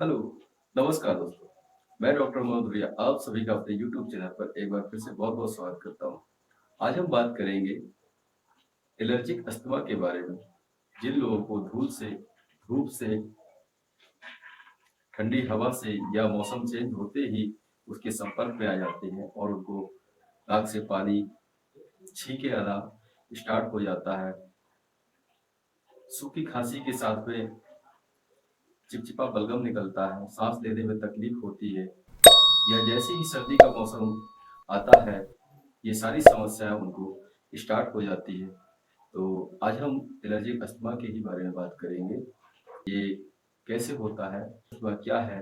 Hello, नमस्कार दोस्तों। मैं डॉक्टर मोहम्मद भैया आप सभी का अपने यूट्यूब चैनल पर एक बार फिर से बहुत-बहुत स्वागत करता हूँ। आज हम बात करेंगे एलर्जिक अस्थमा के बारे में। जिन लोगों को धूल से, धूप से, ठंडी हवा से या मौसम चेंज होते ही उसके संपर्क में आ जाते हैं और उनको नाक से पानी, छींके आना स्टार्ट हो जाता है। सूखी खांसी के साथ में चिपचिपा बलगम निकलता है, सांस लेने में तकलीफ होती है या जैसे ही सर्दी का मौसम आता है, ये सारी समस्याएं उनको स्टार्ट हो जाती है। तो आज हम एलर्जिक अस्थमा के ही बारे में बात करेंगे। ये कैसे होता है, अस्थमा क्या है,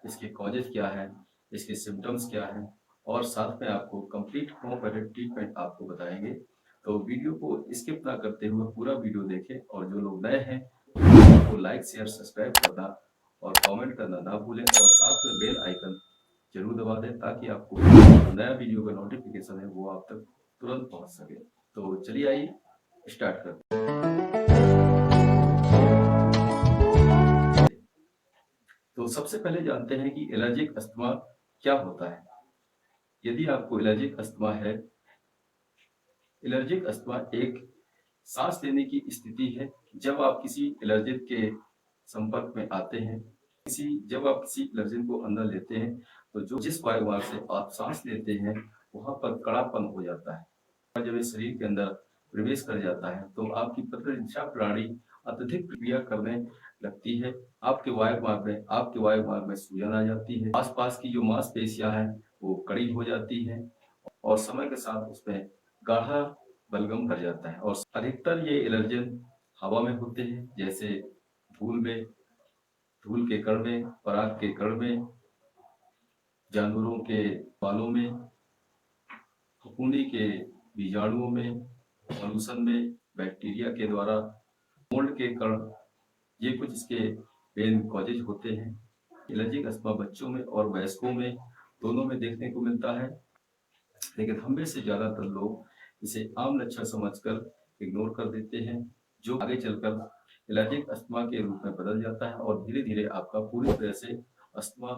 इसके कॉजेज क्या है, इसके सिम्टम्स क्या हैं और साथ में आपको कंप्लीट होम्योपैथिक ट्रीटमेंट आपको बताएंगे। तो वीडियो को स्किप ना करते हुए पूरा वीडियो देखें और जो लोग नए हैं वो लाइक शेयर सब्सक्राइब करना और कमेंट करना ना भूलें और साथ में बेल आइकन जरूर दबा दें ताकि आपको जो नया वीडियो का नोटिफिकेशन है वो आप तक तुरंत पहुंच सके। तो चलिए आइए स्टार्ट करते हैं। तो सबसे पहले जानते हैं कि एलर्जिक अस्थमा क्या होता है। यदि आपको एलर्जिक अस्थमा है, एलर्जिक अस्थमा एक सांस लेने की स्थिति है जब आप किसी एलर्जिन के संपर्क में आते हैं। जब आप किसी एलर्जिन को अंदर लेते हैं तो जो जिस वायु मार्ग से आप सांस लेते हैं वहां पर कड़ापन हो जाता है और जब ये शरीर के अंदर प्रवेश कर जाता है तो आपकी प्रतिरक्षा प्रणाली अत्यधिक प्रक्रिया करने लगती है। आपके वायु मार्ग में सूजन आ जाती है, आसपास की जो मांसपेशियां हैं वो कड़ी हो जाती है और समय के साथ उसमें गाढ़ा बलगम भर जाता है। और अधिकतर ये एलर्जन हवा में होते हैं, जैसे धूल में, धूल के कण में, पराग के कण में, जानवरों के बालों में, फफूंदी के बीजाणुओं में, पॉल्यूशन में, बैक्टीरिया के द्वारा, मोल्ड के कण, ये कुछ इसके मेन कॉजेज होते हैं। एलर्जिक अस्थमा बच्चों में और वयस्कों में दोनों में देखने को मिलता है, लेकिन हम में से ज्यादातर लोग इसे आम लक्षण समझकर इग्नोर कर देते हैं, जो आगे चलकर एलर्जिक अस्थमा के रूप में बदल जाता है और धीरे धीरे आपका पूरी तरह से अस्थमा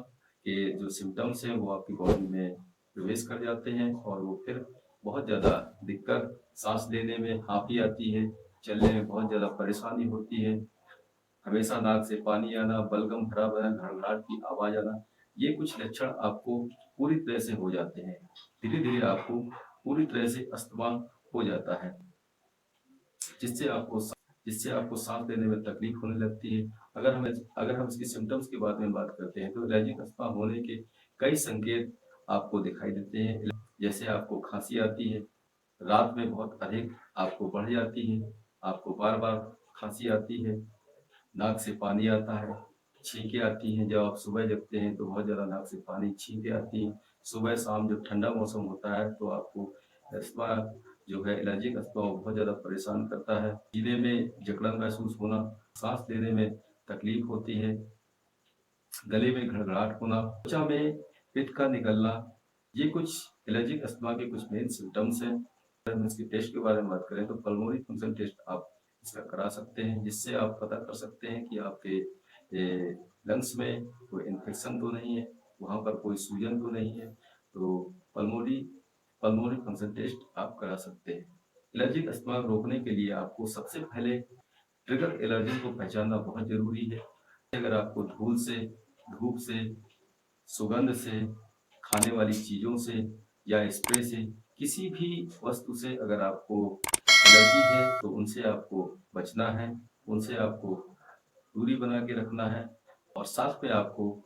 के जो सिम्टम्स हैं वो आपकी बॉडी में प्रवेश कर जाते हैं और वो फिर बहुत ज़्यादा दिक्कत, सांस लेने में हांफी आती है, चलने में बहुत ज़्यादा परेशानी होती है, हमेशा नाक से पानी आना, बलगम भरा भरा घड़घड़ाहट की आवाज आना, ये कुछ लक्षण आपको पूरी तरह से हो जाते हैं। धीरे धीरे आपको पूरी तरह से अस्थमा हो जाता है, जिससे आपको जिससे आपको सांस लेने में तकलीफ होने लगती है। अगर हम इसके सिम्टम्स के बारे में बात करते हैं तो एलर्जिक अस्थमा होने के कई संकेत आपको दिखाई देते हैं। जैसे आपको खांसी आती है, रात में बहुत अधिक आपको बढ़ जाती है, आपको बार बार खांसी आती है, नाक से पानी आता है, छींकें आती हैं। जब आप सुबह जगते हैं तो बहुत ज़्यादा नाक से पानी छींकें आती हैं। सुबह शाम जब ठंडा मौसम होता है तो आपको अस्थमा जो है, एलर्जिक अस्थमा वो बहुत ज़्यादा परेशान करता है। सीने में जकड़न महसूस होना, सांस लेने में तकलीफ होती है, गले में घड़घड़ाहट होना, त्वचा में पित्त का निकलना, ये कुछ एलर्जिक अस्थमा के कुछ मेन सिम्टम्स हैं। अगर हम इसके टेस्ट के बारे में बात करें तो पल्मोनरी फंक्शन टेस्ट आप इसका करा सकते हैं, जिससे आप पता कर सकते हैं कि आपके लंग्स में कोई इन्फेक्शन तो नहीं है, वहाँ पर कोई सूजन तो नहीं है। तो पल्मोनरी पल्मोनरी फंक्शन टेस्ट आप करा सकते हैं। एलर्जिक अस्थमा रोकने के लिए आपको सबसे पहले ट्रिगर एलर्जी को पहचानना बहुत जरूरी है। अगर आपको धूल से, धूप से, सुगंध से, खाने वाली चीजों से या स्प्रे से, किसी भी वस्तु से अगर आपको एलर्जी है तो उनसे आपको बचना है, उनसे आपको दूरी बना के रखना है और साथ में आपको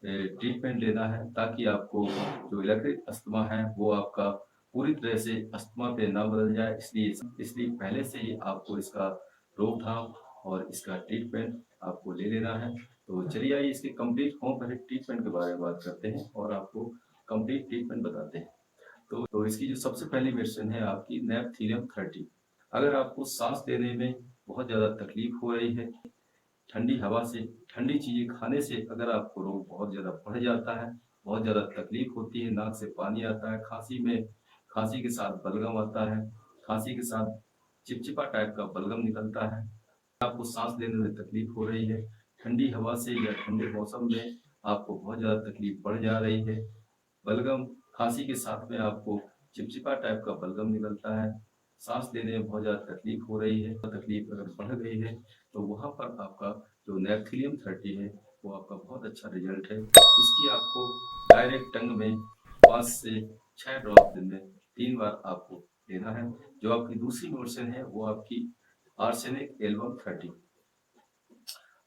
ट्रीटमेंट लेना है ताकि आपको जो इलेक्ट्रिक अस्थमा है वो आपका पूरी तरह से अस्थमा पे ना बदल जाए। इसलिए पहले से ही आपको इसका रोकथाम और इसका ट्रीटमेंट आपको ले लेना है। तो चलिए आइए इसके कंप्लीट होम्योपैथिक ट्रीटमेंट के बारे में बात करते हैं और आपको कंप्लीट ट्रीटमेंट बताते हैं। तो इसकी जो सबसे पहली मेडिसिन है आपकी नेपथीलियम 30। अगर आपको सांस लेने में बहुत ज़्यादा तकलीफ हो रही है, ठंडी हवा से, ठंडी चीज़ें खाने से अगर आपको रोग बहुत ज़्यादा बढ़ जाता है, बहुत ज़्यादा तकलीफ होती है, नाक से पानी आता है, खांसी के साथ बलगम आता है, खांसी के साथ चिपचिपा टाइप का बलगम निकलता है, आपको सांस लेने में तकलीफ हो रही है, ठंडी हवा से या ठंडे मौसम में आपको बहुत ज़्यादा तकलीफ बढ़ जा रही है। बलगम, खांसी के साथ में आपको चिपचिपा टाइप का बलगम निकलता है, सांस लेने में बहुत ज़्यादा तकलीफ हो रही है, तकलीफ अगर बढ़ गई है तो वहाँ पर आपका जो नेपथेलियम 30 है वो आपका बहुत अच्छा रिजल्ट है। इसकी आपको डायरेक्ट टंग में 5 से 6 ड्रॉप दिन में 3 बार आपको लेना है। जो आपकी दूसरी मेडिसिन है वो आपकी आर्सेनिक एल्बम 30।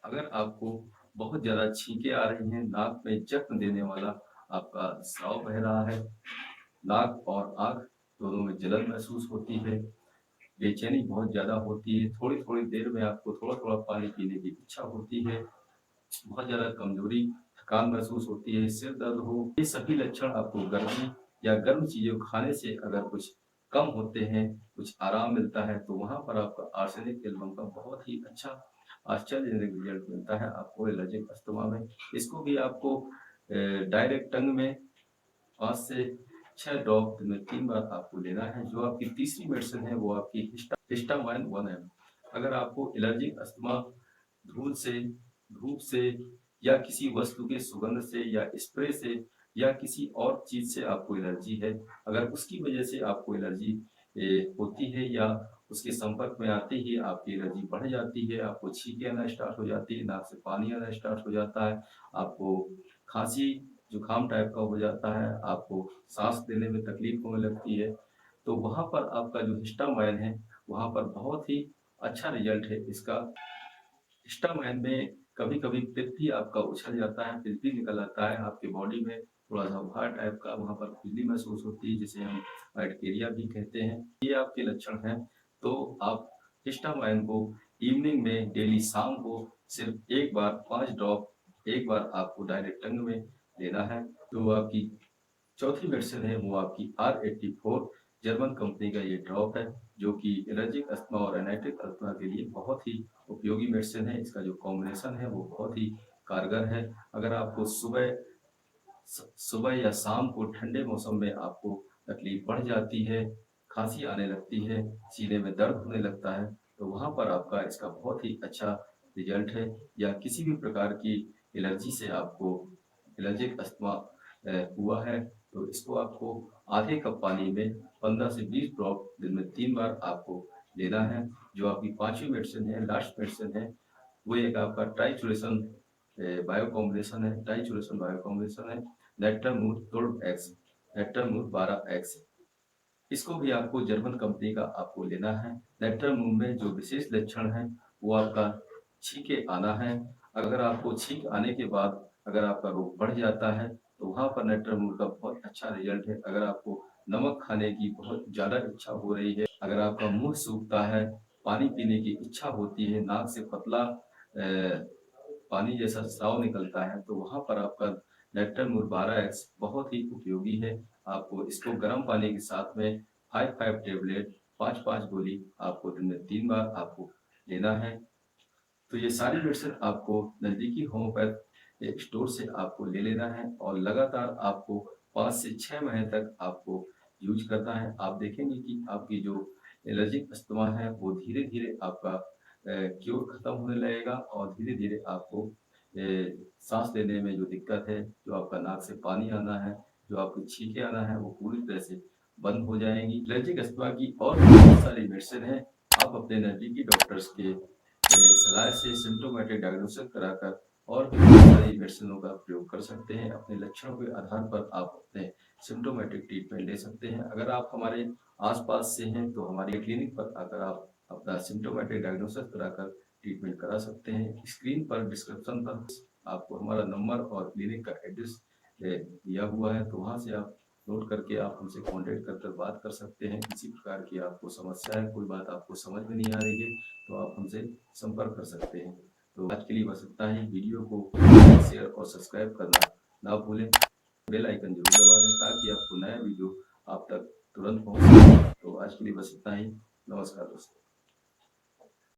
अगर आपको बहुत ज़्यादा छींके आ रही हैं, नाक में जख्म देने वाला आपका स्राव बह रहा है, नाक और आँख दोनों में जलन महसूस होती है, बेचैनी बहुत ज़्यादा होती है, थोड़ी-थोड़ी देर में आपको थोड़ा-थोड़ा पानी पीने की इच्छा होती है, बहुत ज़्यादा कमज़ोरी, थकान महसूस होती है, सिर दर्द हो, ये सभी लक्षण आपको गर्मी या गर्म चीज़ें खाने से अगर कुछ कम होते हैं, कुछ आराम मिलता है, तो वहाँ पर आपका आर्सेनिक एल्बम का बहुत ही अच्छा आश्चर्यजनक रिजल्ट मिलता है आपको एलर्जिक अस्थमा में। इसको भी आपको डायरेक्ट टंग में 5 से 6 ड्रॉप दिन में 3 बार आपको लेना है। जो आपकी तीसरी मेडिसिन है वो आपकी हिस्टामाइन 1 एम। अगर आपको एलर्जिक अस्थमा धूप से या किसी वस्तु के सुगंध से या स्प्रे से या किसी और चीज से आपको एलर्जी है, अगर उसकी वजह से आपको एलर्जी होती है या उसके संपर्क में आते ही आपकी एलर्जी बढ़ जाती है, आपको छींकें आना स्टार्ट हो जाती है, नाक से पानी आना स्टार्ट हो जाता है, आपको खांसी जुकाम टाइप का हो जाता है, आपको सांस लेने में तकलीफ होने लगती है, तो वहाँ पर आपका जो हिस्टामाइन है वहाँ पर बहुत ही अच्छा रिजल्ट है इसका। हिस्टामाइन में कभी-कभी पित्त भी आपका उछल जाता है, पित्त भी निकल आता है, आपकी बॉडी में थोड़ा-सा उभार टाइप का वहाँ पर खुजली महसूस होती है, जिसे हम अर्टिकेरिया भी कहते हैं। ये आपके लक्षण हैं, तो आप हिस्टामाइन को इवनिंग में डेली शाम को सिर्फ 1 बार 5 ड्रॉप 1 बार आपको डायरेक्ट टंग में लेना है। जो आपकी चौथी मेडिसिन है वो आपकी R84 जर्मन कंपनी का ये ड्रॉप है, जो कि एलर्जिक अस्थमा और एनाइटिक अस्थमा के लिए बहुत ही उपयोगी मेडिसिन है। इसका जो कॉम्बिनेशन है वो बहुत ही कारगर है। अगर आपको सुबह या शाम को ठंडे मौसम में आपको तकलीफ बढ़ जाती है, खांसी आने लगती है, सीने में दर्द होने लगता है, तो वहाँ पर आपका इसका बहुत ही अच्छा रिजल्ट है। या किसी भी प्रकार की एलर्जी से आपको एलर्जिक अस्थमा हुआ है, तो इसको आपको आधे कप पानी में 15 से 20 ड्रॉप दिन में 3 बार आपको लेना है। जो आपकी पांचवी मेडिसिन है, लास्ट मेडिसिन है, वो एक आपका ट्राइचुरेशन बायो कॉम्बिनेशन है, नेट्रामूर 12x, नेट्रामूर 12x। इसको भी आपको जर्मन कंपनी का आपको लेना है। नेट्रामूर में जो विशेष लक्षण है वो आपका छींके आना है। अगर आपको छींक आने के बाद अगर आपका रोग बढ़ जाता है तो वहाँ पर नेट्रामूर का बहुत अच्छा रिजल्ट है। अगर आपको नमक खाने की बहुत ज़्यादा इच्छा हो रही है, अगर आपका मुंह सूखता है, पानी पीने की इच्छा होती है, नाक से पतला पानी जैसा स्राव निकलता है, तो वहाँ पर आपका नेट्रामूर 12x बहुत ही उपयोगी है। आपको इसको गर्म पानी के साथ में 5-5 टेबलेट 5-5 गोली आपको दिन में 3 बार आपको लेना है। तो ये सारी मेडिसिन आपको नज़दीकी होम्योपैथ स्टोर से आपको ले लेना है और लगातार आपको 5 से 6 महीने तक आपको यूज करना है। आप देखेंगे कि आपकी जो एलर्जिक अस्थमा है वो धीरे-धीरे आपका क्योर खत्म होने लगेगा और धीरे-धीरे आपको सांस लेने में जो दिक्कत है, जो आपका नाक से पानी आना है, जो आपको छींके आना है, वो पूरी तरह से बंद हो जाएंगी। एलर्जिक अस्थमा की और भी बहुत सारी मेडिसिन है। आप अपने नज़दीकी डॉक्टर्स के सलाह से सिम्टोमेटिक डायग्नोसिस कराकर और भी बहुत सारी मेडिसिनों का प्रयोग कर सकते हैं। अपने लक्षणों के आधार पर आप अपने सिम्टोमेटिक ट्रीटमेंट ले सकते हैं। अगर आप हमारे आसपास से हैं तो हमारे क्लिनिक पर आकर आप अपना सिम्टोमेटिक डायग्नोसिस कराकर ट्रीटमेंट करा सकते हैं। स्क्रीन पर डिस्क्रिप्शन पर आपको हमारा नंबर और क्लिनिक का एड्रेस दिया हुआ है, तो वहाँ से आप नोट करके आप हमसे कांटेक्ट कर बात कर सकते हैं। किसी प्रकार की आपको समस्या है, कोई बात आपको समझ में नहीं आ रही है, तो आप हमसे संपर्क कर सकते हैं। तो आज के लिए बस इतना ही। वीडियो को शेयर और सब्सक्राइब करना ना भूलें। बेल आइकन जरूर दबा दें ताकि आपको नया वीडियो आप तक तुरंत पहुंचे। तो आज के लिए बस इतना ही। नमस्कार दोस्तों।